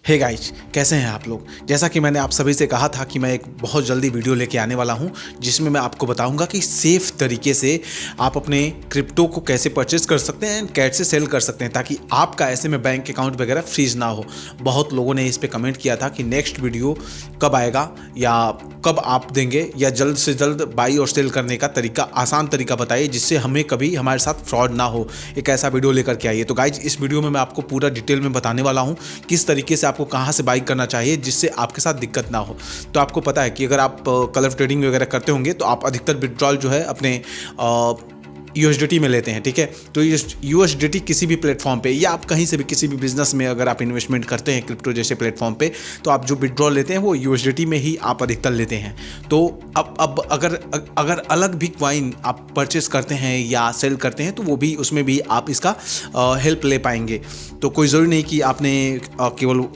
Hey guys, कैसे हैं आप लोग। जैसा कि मैंने आप सभी से कहा था कि मैं एक बहुत जल्दी वीडियो लेके आने वाला हूं जिसमें मैं आपको बताऊंगा कि सेफ तरीके से आप अपने क्रिप्टो को कैसे परचेज कर सकते हैं एंड कैसे सेल कर सकते हैं ताकि आपका ऐसे में बैंक अकाउंट वगैरह फ्रीज ना हो। बहुत लोगों ने इस पर कमेंट किया था कि नेक्स्ट वीडियो कब आएगा या कब आप देंगे या जल्द से जल्द बाई और सेल करने का तरीका, आसान तरीका बताइए जिससे हमें कभी हमारे साथ फ्रॉड ना हो। एक ऐसा वीडियो लेकर के आइए। तो गाइज, इस वीडियो में मैं आपको पूरा डिटेल में बताने वाला हूँ किस तरीके से आपको कहाँ से बाई करना चाहिए जिससे आपके साथ दिक्कत ना हो। तो आपको पता है कि अगर आप कलर ट्रेडिंग वगैरह करते होंगे तो आप अधिकतर विड्रॉल जो है अपने USDT में लेते हैं, ठीक है। तो USDT किसी भी प्लेटफॉर्म पे या आप कहीं से भी किसी भी बिजनेस में अगर आप इन्वेस्टमेंट करते हैं क्रिप्टो जैसे प्लेटफॉर्म पे, तो आप जो विड्रॉल लेते हैं वो USDT में ही आप अधिकतर लेते हैं। तो अब अगर अलग भी कॉइन आप परचेस करते हैं या सेल करते हैं तो वो भी, उसमें भी आप इसका हेल्प ले पाएंगे। तो कोई ज़रूरी नहीं कि आपने केवल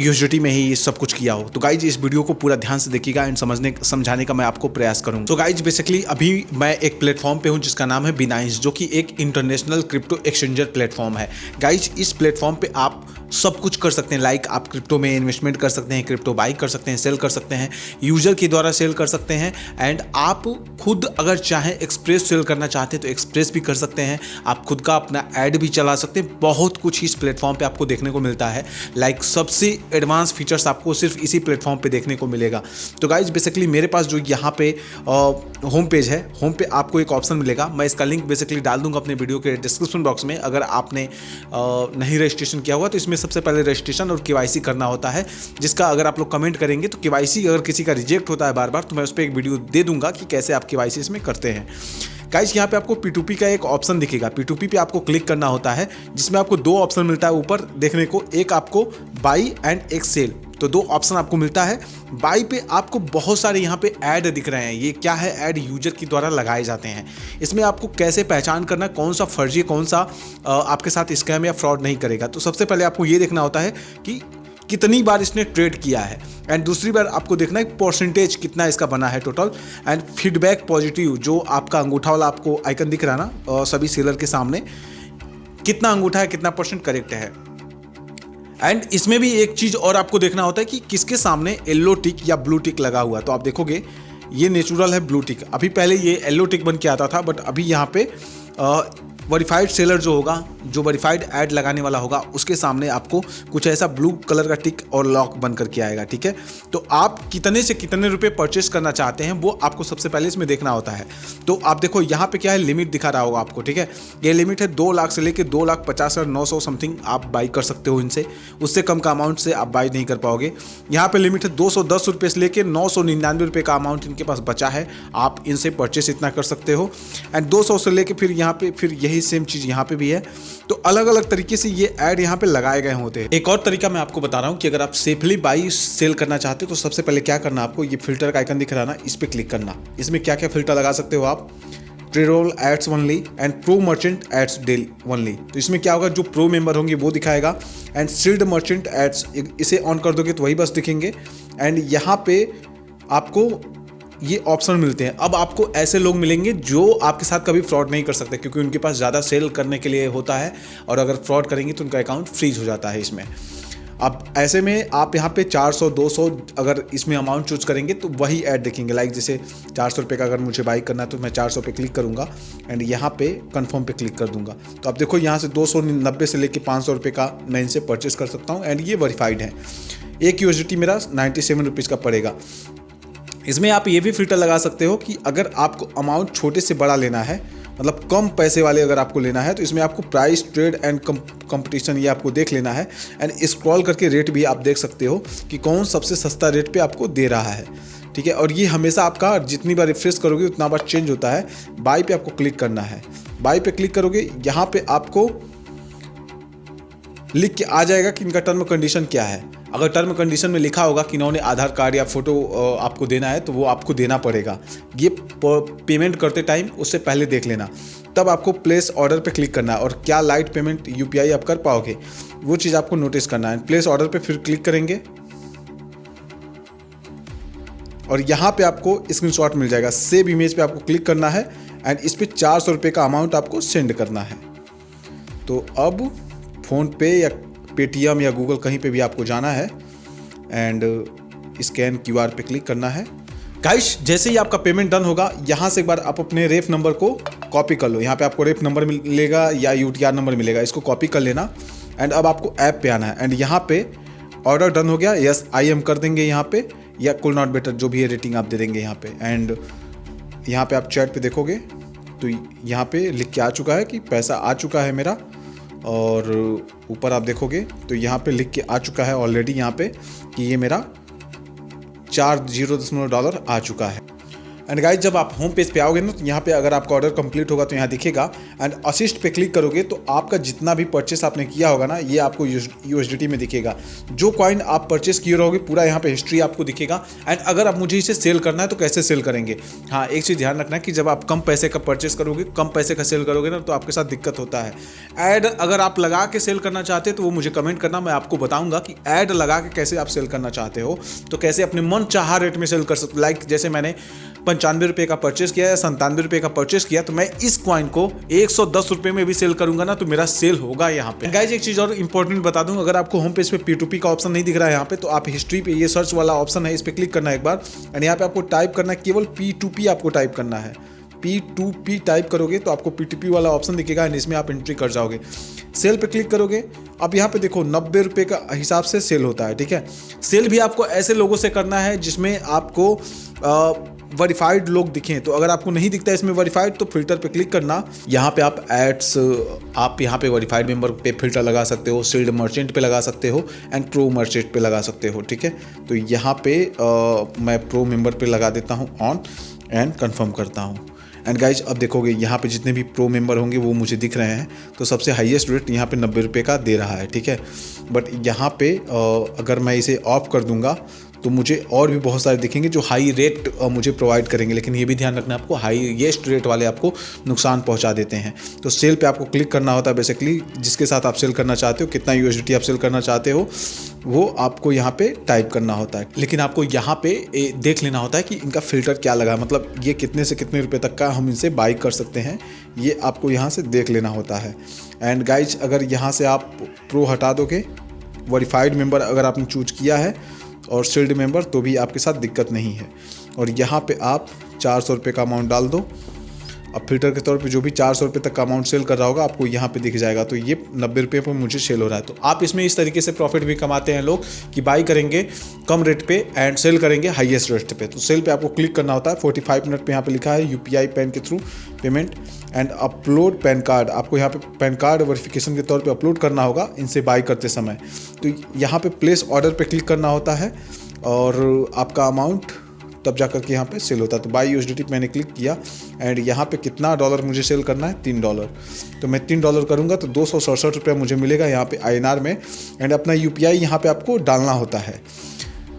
USDT में ही सब कुछ किया हो। तो गाइज, इस वीडियो को पूरा ध्यान से देखिएगा एंड समझाने का मैं आपको प्रयास करूंगा। तो गाइज, बेसिकली अभी मैं एक प्लेटफॉर्म पे हूं जिसका नाम है बिनाइंस, जो कि एक इंटरनेशनल क्रिप्टो एक्सचेंजर प्लेटफॉर्म है। गाइज, इस प्लेटफॉर्म पे आप सब कुछ कर सकते हैं। लाइक आप क्रिप्टो में इन्वेस्टमेंट कर सकते हैं, क्रिप्टो बाई कर सकते हैं, सेल कर सकते हैं, यूजर के द्वारा सेल कर सकते हैं एंड आप खुद अगर चाहें एक्सप्रेस सेल करना चाहते हैं तो एक्सप्रेस भी कर सकते हैं। आप खुद का अपना ऐड भी चला सकते हैं। बहुत कुछ इस प्लेटफॉर्म पे आपको देखने को मिलता है। लाइक सबसे एडवांस फीचर्स आपको सिर्फ इसी प्लेटफॉर्म पे देखने को मिलेगा। तो गाइज, बेसिकली मेरे पास जो यहाँ पे होम पेज है, होम पे आपको एक ऑप्शन मिलेगा। मैं इसका लिंक बेसिकली डाल दूंगा अपने वीडियो के डिस्क्रिप्शन बॉक्स में। अगर आपने नहीं रजिस्ट्रेशन किया हुआ तो इसमें सबसे पहले रजिस्ट्रेशन और KYC करना होता है, जिसका अगर आप लोग कमेंट करेंगे तो KYC अगर किसी का रिजेक्ट होता है बार बार तो मैं उस पर एक वीडियो दे दूंगा कि कैसे आप KYC इसमें करते हैं। गाइस, यहाँ पे आपको P2P का एक ऑप्शन दिखेगा। P2P पे आपको क्लिक करना होता है जिसमें आपको दो ऑप्शन मिलता है ऊपर देखने को, एक आपको बाई एंड एक सेल। तो दो ऑप्शन आपको मिलता है। बाई पे आपको बहुत सारे यहाँ पे ऐड दिख रहे हैं। ये क्या है? ऐड यूजर के द्वारा लगाए जाते हैं। इसमें आपको कैसे पहचान करना कौन सा फर्जी, कौन सा आपके साथ स्कैम या फ्रॉड नहीं करेगा। तो सबसे पहले आपको ये देखना होता है कि कितनी बार इसने ट्रेड किया है एंड दूसरी बार आपको देखना है परसेंटेज कितना इसका बना है टोटल एंड फीडबैक पॉजिटिव, जो आपका अंगूठा वाला आपको आइकन दिख रहा है ना सभी सेलर के सामने, कितना अंगूठा है, कितना परसेंट करेक्ट है। एंड इसमें भी एक चीज और आपको देखना होता है कि किसके सामने येलो टिक या ब्लू टिक लगा हुआ है। तो आप देखोगे ये नेचुरल है ब्लू टिक। अभी पहले ये येलो टिक बन के आता था, बट अभी यहाँ पे वेरीफाइड सेलर जो होगा, जो वेरीफाइड ऐड लगाने वाला होगा, उसके सामने आपको कुछ ऐसा ब्लू कलर का टिक और लॉक बन करके आएगा, ठीक है। तो आप कितने से कितने रुपए परचेस करना चाहते हैं वो आपको सबसे पहले इसमें देखना होता है। तो आप देखो यहाँ पे क्या है, लिमिट दिखा रहा होगा आपको, ठीक है। ये लिमिट है 2 लाख से लेकर 2,50,900 समथिंग आप बाई कर सकते हो इनसे। उससे कम का अमाउंट से आप बाई नहीं कर पाओगे। यहाँ पे लिमिट है 210 रुपये से लेकर 999 रुपये का अमाउंट इनके पास बचा है, आप इनसे परचेस इतना कर सकते हो। एंड 200 से लेकर फिर यहाँ पे फिर यही सेम चीज़ यहाँ पे भी है। तो अलग अलग तरीके से ये ऐड यहाँ पे लगाए गए होते हैं। एक और तरीका मैं आपको बता रहा हूँ कि अगर आप सेफली बाई सेल करना चाहते हो तो सबसे पहले क्या करना, आपको ये फिल्टर का आइकन दिख रहा है ना, इस पर क्लिक करना। इसमें क्या क्या फिल्टर लगा सकते हो आप, pre roll ads only and pro merchant ads deal only. तो इसमें क्या होगा, जो प्रो मेंबर होंगे वो दिखाएगा एंड सील्ड मर्चेंट एड्स, इसे ऑन कर दोगे तो वही बस दिखेंगे। एंड यहाँ पे आपको ये ऑप्शन मिलते हैं। अब आपको ऐसे लोग मिलेंगे जो आपके साथ कभी फ्रॉड नहीं कर सकते क्योंकि उनके पास ज़्यादा सेल करने के लिए होता है और अगर फ्रॉड करेंगे तो उनका अकाउंट फ्रीज हो जाता है इसमें। अब ऐसे में आप यहाँ पे 400 200 अगर इसमें अमाउंट चूज करेंगे तो वही ऐड देखेंगे। लाइक जैसे 400 रुपये का अगर मुझे बाई करना है तो मैं 400 पे क्लिक करूँगा एंड यहाँ पे कंफर्म पे क्लिक कर दूंगा। तो आप देखो यहाँ से 290 से लेकर 500 रुपये का मैं इनसे परचेस कर सकता हूँ एंड ये वेरीफाइड है। एक USDT मेरा 97 रुपीज़ का पड़ेगा। इसमें आप ये भी फिल्टर लगा सकते हो कि अगर आपको अमाउंट छोटे से बड़ा लेना है, मतलब कम पैसे वाले अगर आपको लेना है, तो इसमें आपको प्राइस, ट्रेड एंड कंपटीशन ये आपको देख लेना है एंड स्क्रॉल करके रेट भी आप देख सकते हो कि कौन सबसे सस्ता रेट पे आपको दे रहा है, ठीक है। और ये हमेशा आपका जितनी बार रिफ्रेश करोगे उतना बार चेंज होता है। बाई पे आपको क्लिक करना है। बाई पे क्लिक करोगे, यहाँ पे आपको लिख के आ जाएगा कि इनका टर्म कंडीशन क्या है। अगर टर्म कंडीशन में लिखा होगा कि इन्होंने आधार कार्ड या फोटो आपको देना है तो वो आपको देना पड़ेगा। ये पेमेंट करते टाइम उससे पहले देख लेना। तब आपको प्लेस ऑर्डर पे क्लिक करना है और क्या लाइट पेमेंट UPI आप कर पाओगे वो चीज़ आपको नोटिस करना है। प्लेस ऑर्डर पे फिर क्लिक करेंगे और यहाँ पे आपको स्क्रीनशॉट मिल जाएगा। सेव इमेज पे आपको क्लिक करना है एंड इस पर 400 रुपये का अमाउंट आपको सेंड करना है। तो अब फ़ोन पे या पेटीएम या गूगल कहीं पे भी आपको जाना है एंड स्कैन QR पे क्लिक करना है। गाइस जैसे ही आपका पेमेंट डन होगा, यहाँ से एक बार आप अपने रेफ नंबर को कॉपी कर लो। यहाँ पे आपको रेफ नंबर मिलेगा या UTR नंबर मिलेगा, इसको कॉपी कर लेना एंड अब आपको ऐप पे आना है एंड यहाँ पे ऑर्डर डन हो गया, यस आई एम कर देंगे यहाँ पे, या कुल नॉट बेटर जो भी है रेटिंग आप दे देंगे यहाँ पे। एंड यहाँ पे आप चैट पे देखोगे तो यहाँ पे लिख के आ चुका है कि पैसा आ चुका है मेरा, और ऊपर आप देखोगे तो यहाँ पे लिख के आ चुका है ऑलरेडी यहाँ पे कि ये मेरा $4.0 आ चुका है। एंड गाइज जब आप होम पेज पे आओगे ना, तो यहाँ पे अगर आपका ऑर्डर कंप्लीट होगा तो यहाँ दिखेगा एंड असिस्ट पे क्लिक करोगे तो आपका जितना भी परचेस आपने किया होगा ना, ये आपको USDT में दिखेगा। जो कॉइन आप परचेस किए रहोगे पूरा यहाँ पे हिस्ट्री आपको दिखेगा। एंड अगर आप मुझे इसे सेल करना है तो कैसे सेल करेंगे, हाँ एक चीज़ ध्यान रखना है कि जब आप कम पैसे का परचेस करोगे, कम पैसे का सेल करोगे ना, तो आपके साथ दिक्कत होता है। ऐड अगर आप लगा के सेल करना चाहते हो तो वो मुझे कमेंट करना, मैं आपको बताऊंगा कि ऐड लगा के कैसे आप सेल करना चाहते हो, तो कैसे अपने मन चाहा रेट में सेल कर सकते। लाइक जैसे मैंने 95 रुपये का परचेस किया या 97 रुपये का परचेस किया, तो मैं इस कॉइन को 110 रुपये में भी सेल करूंगा ना, तो मेरा सेल होगा यहाँ पे। गाइज एक चीज़ और इंपॉर्टेंट बता दूं, अगर आपको होम पेज पे P2P का ऑप्शन नहीं दिख रहा है यहाँ पे, तो आप हिस्ट्री पे ये सर्च वाला ऑप्शन है, इस पर क्लिक करना है एक बार एंड यहाँ पे आपको टाइप करना है, केवल P2P आपको टाइप करना है। P2P टाइप करोगे तो आपको P2P वाला ऑप्शन दिखेगा एंड इसमें आप एंट्री कर जाओगे। सेल पे क्लिक करोगे, अब यहाँ पे देखो 90 रुपये का हिसाब से सेल होता है, ठीक है। सेल भी आपको ऐसे लोगों से करना है जिसमें आपको वेरीफाइड लोग दिखें। तो अगर आपको नहीं दिखता है इसमें वेरीफाइड, तो फिल्टर पे क्लिक करना। यहाँ पे आप एड्स, आप यहाँ पे वेरीफाइड मेंबर पे फिल्टर लगा सकते हो, सील्ड मर्चेंट पे लगा सकते हो एंड प्रो मर्चेंट पे लगा सकते हो, ठीक है। तो यहाँ पे मैं प्रो मेंबर पे लगा देता हूँ ऑन एंड कंफर्म करता हूँ। एंड गाइज अब देखोगे यहाँ पे जितने भी प्रो मेंबर होंगे वो मुझे दिख रहे हैं, तो सबसे हाईएस्ट रेट यहाँ पे 90 रुपये का दे रहा है, ठीक है। बट यहाँ पे अगर मैं इसे ऑफ कर दूंगा तो मुझे और भी बहुत सारे दिखेंगे जो हाई रेट मुझे प्रोवाइड करेंगे, लेकिन ये भी ध्यान रखना आपको हाईएस्ट रेट वाले आपको नुकसान पहुंचा देते हैं। तो सेल पे आपको क्लिक करना होता है बेसिकली, जिसके साथ आप सेल करना चाहते हो, कितना USDT आप सेल करना चाहते हो वो आपको यहाँ पे टाइप करना होता है। लेकिन आपको यहाँ पे देख लेना होता है कि इनका फिल्टर क्या लगा, मतलब ये कितने से कितने रुपए तक का हम इनसे बाई कर सकते हैं, ये आपको यहाँ से देख लेना होता है। एंड गाइज अगर यहाँ से आप प्रो हटा दोगे, वेरीफाइड मेंबर अगर आपने चूज किया है और शील्ड मेंबर, तो भी आपके साथ दिक्कत नहीं है। और यहाँ पे आप 400 रुपये का अमाउंट डाल दो। अब फिल्टर के तौर पे जो भी 400 रुपये तक का अमाउंट सेल कर रहा होगा आपको यहाँ पे दिख जाएगा। तो ये 90 रुपये पर मुझे सेल हो रहा है। तो आप इसमें इस तरीके से प्रॉफिट भी कमाते हैं लोग कि बाई करेंगे कम रेट पे एंड सेल करेंगे हाईएस्ट रेट पे। तो सेल पे आपको क्लिक करना होता है। 45 मिनट पे यहाँ पे लिखा है UPI पैन के through payment and upload pan card. आपको यहाँ पे पैन कार्ड वेरिफिकेशन के तौर पे अपलोड करना होगा इनसे बाई करते समय। तो यहाँ पे प्लेस ऑर्डर पे क्लिक करना होता है और आपका अमाउंट तब जाकर के यहाँ पे सेल होता है। तो बाई USDT मैंने क्लिक किया एंड यहाँ पे कितना डॉलर मुझे सेल करना है, $3। तो मैं $3 करूँगा तो 267 रुपया मुझे मिलेगा यहाँ पे INR में। एंड अपना UPI यहाँ पे आपको डालना होता है।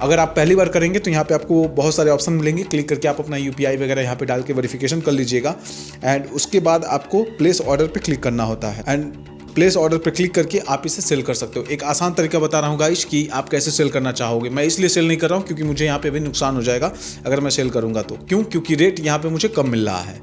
अगर आप पहली बार करेंगे तो यहाँ पे आपको बहुत सारे ऑप्शन मिलेंगे, क्लिक करके आप अपना UPI वगैरह यहाँ पे डाल के वेरिफिकेशन कर लीजिएगा। एंड उसके बाद आपको प्लेस ऑर्डर पे क्लिक करना होता है एंड प्लेस ऑर्डर पर क्लिक करके आप इसे सेल कर सकते हो। एक आसान तरीका बता रहा हूँ गाइस कि आप कैसे सेल करना चाहोगे। मैं इसलिए सेल नहीं कर रहा हूँ क्योंकि मुझे यहाँ पे भी नुकसान हो जाएगा अगर मैं सेल करूँगा तो। क्यों? क्योंकि रेट यहाँ पे मुझे कम मिल रहा है।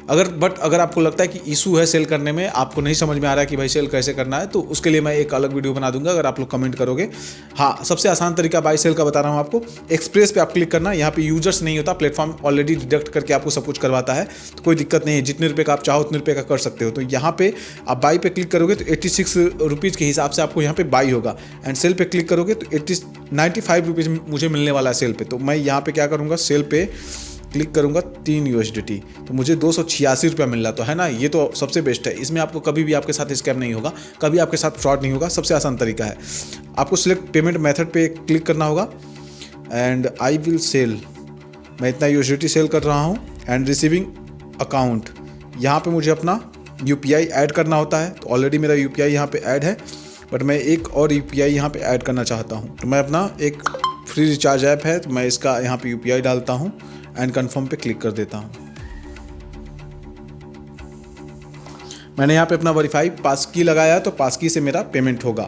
अगर आपको लगता है कि इशू है सेल करने में, आपको नहीं समझ में आ रहा है कि भाई सेल कैसे करना है, तो उसके लिए मैं एक अलग वीडियो बना दूंगा अगर आप लोग कमेंट करोगे। हाँ, सबसे आसान तरीका बाई सेल का बता रहा हूँ आपको। एक्सप्रेस पे आप क्लिक करना, यहाँ पे यूजर्स नहीं होता, प्लेटफॉर्म ऑलरेडी डिडक्ट करके आपको सब कुछ करवाता है, तो कोई दिक्कत नहीं है। जितने रुपये का आप चाहो उतने रुपये का कर सकते हो। तो यहाँ पे आप बाई पे क्लिक करोगे तो 86 रुपीज़ के हिसाब से आपको यहाँ पे बाई होगा। एंड सेल पे क्लिक करोगे तो 95 रुपीज़ मुझे मिलने वाला है सेल पे। तो मैं यहाँ पे क्या करूँगा, सेल पे क्लिक करूंगा 3 USDT, तो मुझे 286 रुपया मिल रहा। तो है ना, ये तो सबसे बेस्ट है। इसमें आपको कभी भी आपके साथ स्कैम नहीं होगा, कभी आपके साथ फ्रॉड नहीं होगा। सबसे आसान तरीका है, आपको सिलेक्ट पेमेंट मेथड पे क्लिक करना होगा एंड आई विल सेल। मैं इतना USDT सेल कर रहा हूँ एंड रिसीविंग अकाउंट, यहाँ पे मुझे अपना UPI ऐड करना होता है। तो ऑलरेडी मेरा UPI यहाँ पे ऐड है, बट मैं एक और UPI यहाँ पे ऐड करना चाहता हूँ। तो मैं अपना एक फ्री रिचार्ज ऐप है, तो मैं इसका यहाँ पे UPI डालता हूँ एंड कन्फर्म पे क्लिक कर देता हूँ। मैंने यहाँ पे अपना वेरीफाई पास की लगाया, तो पास की से मेरा पेमेंट होगा।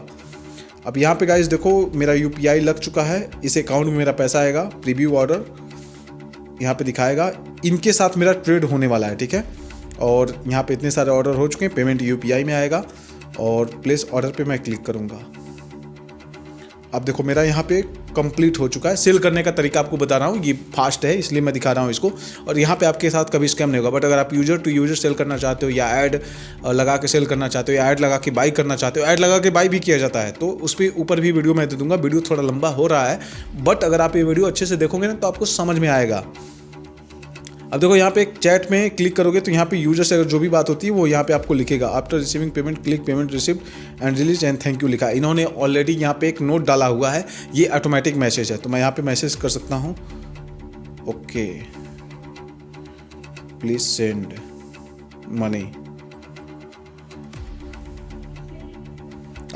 अब यहाँ पे गाइस देखो मेरा UPI लग चुका है, इस अकाउंट में मेरा पैसा आएगा। प्रीव्यू ऑर्डर यहाँ पे दिखाएगा, इनके साथ मेरा ट्रेड होने वाला है, ठीक है। और यहाँ पे इतने सारे ऑर्डर हो चुके हैं, पेमेंट UPI में आएगा और प्लेस ऑर्डर पे मैं क्लिक करूँगा। अब देखो मेरा यहाँ पे कंप्लीट हो चुका है। सेल करने का तरीका आपको बता रहा हूँ, ये फास्ट है इसलिए मैं दिखा रहा हूँ इसको। और यहाँ पे आपके साथ कभी स्कैम नहीं होगा। बट अगर आप यूजर टू यूजर सेल करना चाहते हो या ऐड लगा के सेल करना चाहते हो या ऐड लगा के बाई करना चाहते हो, ऐड लगा के बाई भी किया जाता है, तो उस पर ऊपर भी वीडियो मैं दे दूंगा। वीडियो थोड़ा लंबा हो रहा है बट अगर आप ये वीडियो अच्छे से देखोगे ना तो आपको समझ में आएगा। अब देखो यहाँ पे एक चैट में क्लिक करोगे तो यहाँ पे यूजर से अगर जो भी बात होती है वो यहाँ पे आपको लिखेगा। After receiving payment click payment receive and release and thank you लिखा। इन्होंने ऑलरेडी यहाँ पे एक नोट डाला हुआ है, ये ऑटोमेटिक मैसेज है। तो मैं यहाँ पे मैसेज कर सकता हूँ, ओके प्लीज सेंड मनी।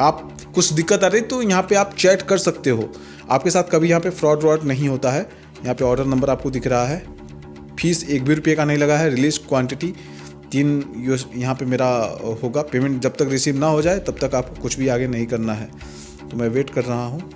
आप कुछ दिक्कत आ रही तो यहाँ पे आप चैट कर सकते हो। आपके साथ कभी यहाँ पे फ्रॉड व्रॉड नहीं होता है। यहाँ पे ऑर्डर नंबर आपको दिख रहा है, फीस 1 भी रुपये का नहीं लगा है, रिलीज क्वांटिटी 3 यहाँ पे मेरा होगा। पेमेंट जब तक रिसीव ना हो जाए तब तक आपको कुछ भी आगे नहीं करना है। तो मैं वेट कर रहा हूँ।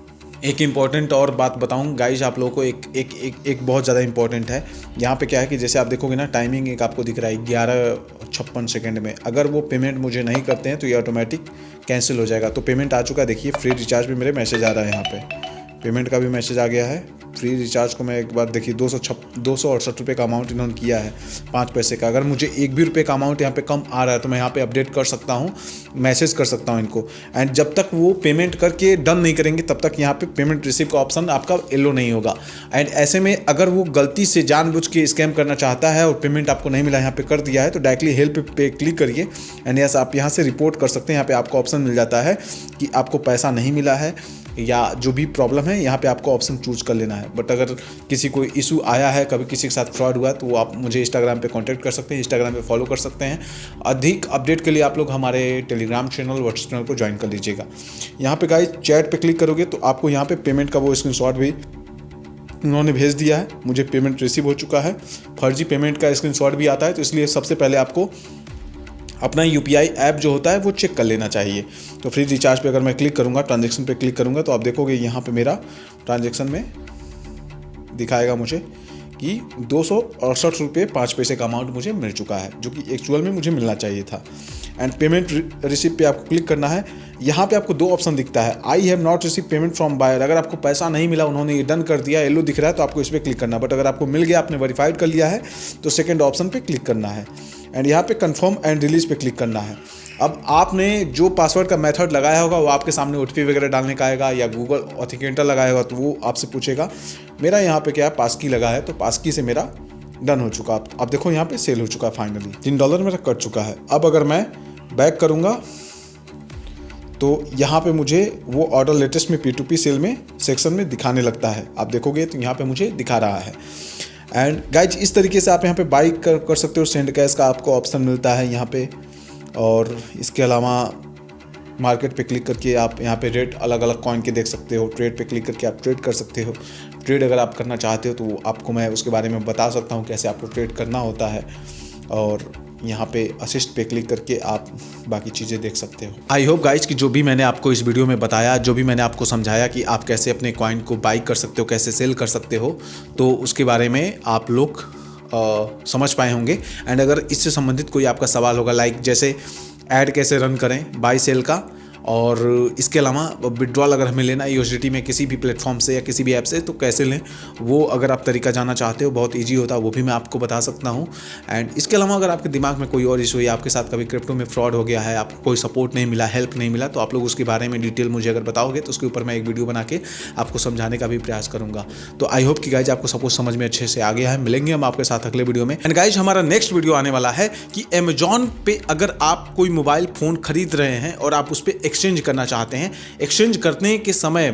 एक इम्पॉर्टेंट और बात बताऊँ गाइज आप लोगों को, एक बहुत ज़्यादा इंपॉर्टेंट है। यहाँ पे क्या है कि जैसे आप देखोगे ना टाइमिंग एक आपको दिख रहा है 11:56 सेकेंड में। अगर वो पेमेंट मुझे नहीं करते हैं तो ये ऑटोमेटिक कैंसिल हो जाएगा। तो पेमेंट आ चुका है, देखिए फ्री रिचार्ज भी मेरे मैसेज आ रहा है। यहाँ पे पेमेंट का भी मैसेज आ गया है। फ्री रिचार्ज को मैं एक बार देखिए 268 रुपये का अमाउंट इन्होंने किया है 5 पैसे का। अगर मुझे 1 भी रुपये का अमाउंट यहाँ पे कम आ रहा है तो मैं यहाँ पे अपडेट कर सकता हूँ, मैसेज कर सकता हूँ इनको। एंड जब तक वो पेमेंट करके डन नहीं करेंगे तब तक यहाँ पे पेमेंट रिसीव का ऑप्शन आपका येलो नहीं होगा। एंड ऐसे में अगर वो गलती से जानबूझ के स्कैम करना चाहता है और पेमेंट आपको नहीं मिला, यहाँ पे कर दिया है, तो डायरेक्टली हेल्प पे क्लिक करिए एंड यस आप यहाँ से रिपोर्ट कर सकते हैं। यहाँ पे आपको ऑप्शन मिल जाता है कि आपको पैसा नहीं मिला है या जो भी प्रॉब्लम है, यहाँ पे आपको ऑप्शन चूज कर लेना है। बट अगर किसी को इशू आया है, कभी किसी के साथ फ्रॉड हुआ है, तो वो आप मुझे इंस्टाग्राम पे कांटेक्ट कर सकते हैं, इंस्टाग्राम पे फॉलो कर सकते हैं। अधिक अपडेट के लिए आप लोग हमारे टेलीग्राम चैनल व्हाट्सएप चैनल को ज्वाइन कर लीजिएगा। यहाँ पे गाइस चैट पे क्लिक करोगे तो आपको यहाँ पे पेमेंट का वो स्क्रीनशॉट भी उन्होंने भेज दिया है। मुझे पेमेंट रिसीव हो चुका है। फर्जी पेमेंट का स्क्रीनशॉट भी आता है, तो इसलिए सबसे पहले आपको अपना UPI ऐप जो होता है वो चेक कर लेना चाहिए। तो फ्री रिचार्ज पे अगर मैं क्लिक करूँगा, ट्रांजेक्शन पे क्लिक करूँगा, तो आप देखोगे यहाँ पे मेरा ट्रांजेक्शन में दिखाएगा मुझे कि 268 रुपये 5 पैसे का अमाउंट मुझे मिल चुका है, जो कि एक्चुअल में मुझे मिलना चाहिए था। एंड पेमेंट रिसीव पे आपको क्लिक करना है। यहाँ पे आपको 2 ऑप्शन दिखता है, I have not receive payment from buyer. अगर आपको पैसा नहीं मिला, उन्होंने ये डन कर दिया, येलो दिख रहा है, तो आपको इस पर क्लिक करना है। बट अगर आपको मिल गया, आपने वेरीफाइड कर लिया है, तो सेकेंड ऑप्शन पे क्लिक करना है एंड यहाँ पे कंफर्म एंड रिलीज पे क्लिक करना है। अब आपने जो पासवर्ड का मेथड लगाया होगा वो आपके सामने OTP वगैरह डालने का आएगा, या गूगल ऑथेंटिकेटर लगाया होगा तो वो आपसे पूछेगा। मेरा यहाँ पे क्या है, पासकी लगा है, तो पासकी से मेरा डन हो चुका। आप देखो यहाँ पे सेल हो चुका है फाइनली, $3 मेरा कट चुका है। अब अगर मैं बैक करूँगा तो यहाँ पे मुझे वो ऑर्डर लेटेस्ट में P2P सेल में सेक्शन में दिखाने लगता है। आप देखोगे तो यहाँ पे मुझे दिखा रहा है। एंड गाइज इस तरीके से आप यहाँ पे बाई कर सकते हो। सेंड कैश का आपको ऑप्शन मिलता है यहाँ पे, और इसके अलावा मार्केट पे क्लिक करके आप यहाँ पे रेट अलग अलग कॉइन के देख सकते हो। ट्रेड पे क्लिक करके आप ट्रेड कर सकते हो। ट्रेड अगर आप करना चाहते हो तो आपको मैं उसके बारे में बता सकता हूँ कैसे आपको ट्रेड करना होता है। और यहाँ पे असिस्ट पे क्लिक करके आप बाकी चीज़ें देख सकते हो। आई होप गाइज कि जो भी मैंने आपको इस वीडियो में बताया, जो भी मैंने आपको समझाया कि आप कैसे अपने कॉइन को बाई कर सकते हो, कैसे सेल कर सकते हो, तो उसके बारे में आप लोग समझ पाए होंगे। एंड अगर इससे संबंधित कोई आपका सवाल होगा, लाइक जैसे ऐड कैसे रन करें बाई सेल का, और इसके अलावा विड्रॉल अगर हमें लेना है USDT में किसी भी प्लेटफॉर्म से या किसी भी ऐप से, तो कैसे लें, वो अगर आप तरीका जानना चाहते हो, बहुत इजी होता है, वो भी मैं आपको बता सकता हूँ। एंड इसके अलावा अगर आपके दिमाग में कोई और इशू है, आपके साथ कभी क्रिप्टो में फ्रॉड हो गया है, आपको कोई सपोर्ट नहीं मिला, हेल्प नहीं मिला, तो आप लोग उसके बारे में डिटेल मुझे अगर बताओगे तो उसके ऊपर मैं एक वीडियो बना के आपको समझाने का भी प्रयास करूँगा। तो आई होप कि गाइज आपको सपोर्ट समझ में अच्छे से आ गया है। मिलेंगे हम आपके साथ अगले वीडियो में। एंड गाइज हमारा नेक्स्ट वीडियो आने वाला है कि अमेजॉन पे अगर आप कोई मोबाइल फ़ोन खरीद रहे हैं और आप उस पर एक्सचेंज करना चाहते हैं, एक्सचेंज करने के समय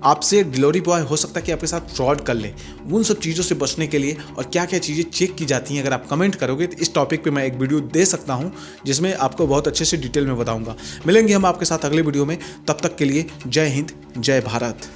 आपसे डिलीवरी बॉय हो सकता है कि आपके साथ फ्रॉड कर ले, उन सब चीज़ों से बचने के लिए और क्या क्या चीज़ें चेक की जाती हैं, अगर आप कमेंट करोगे तो इस टॉपिक पे मैं एक वीडियो दे सकता हूं जिसमें आपको बहुत अच्छे से डिटेल में बताऊंगा। मिलेंगे हम आपके साथ अगले वीडियो में, तब तक के लिए जय हिंद, जय भारत।